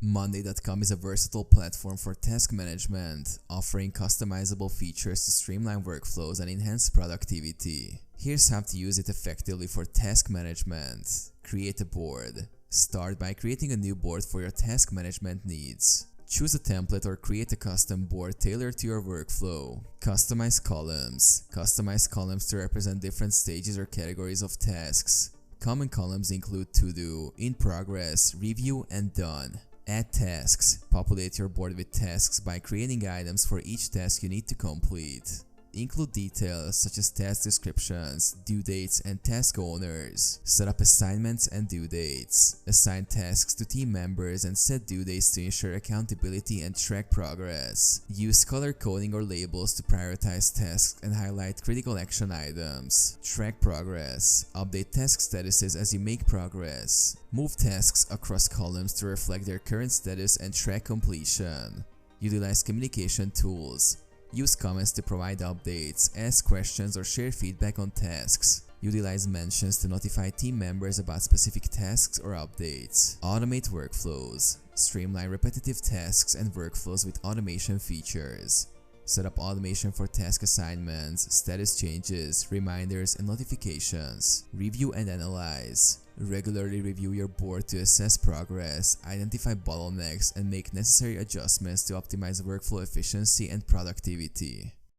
Monday.com is a versatile platform for task management, offering customizable features to streamline workflows and enhance productivity. Here's how to use it effectively for task management. Create a board. Start by creating a new board for your task management needs. Choose a template or create a custom board tailored to your workflow. Customize columns. Customize columns to represent different stages or categories of tasks. Common columns include To Do, In Progress, Review, and Done. Add tasks. Populate your board with tasks by creating items for each task you need to complete. Include details such as task descriptions, due dates, and task owners. Set up assignments and due dates. Assign tasks to team members and set due dates to ensure accountability and track progress. Use color coding or labels to prioritize tasks and highlight critical action items. Track progress. Update task statuses as you make progress. Move tasks across columns to reflect their current status and track completion. Utilize communication tools. Use comments to provide updates, ask questions, or share feedback on tasks. Utilize mentions to notify team members about specific tasks or updates. Automate workflows. Streamline repetitive tasks and workflows with automation features. Set up automation for task assignments, status changes, reminders, and notifications. Review and analyze. Regularly review your board to assess progress, identify bottlenecks, and make necessary adjustments to optimize workflow efficiency and productivity.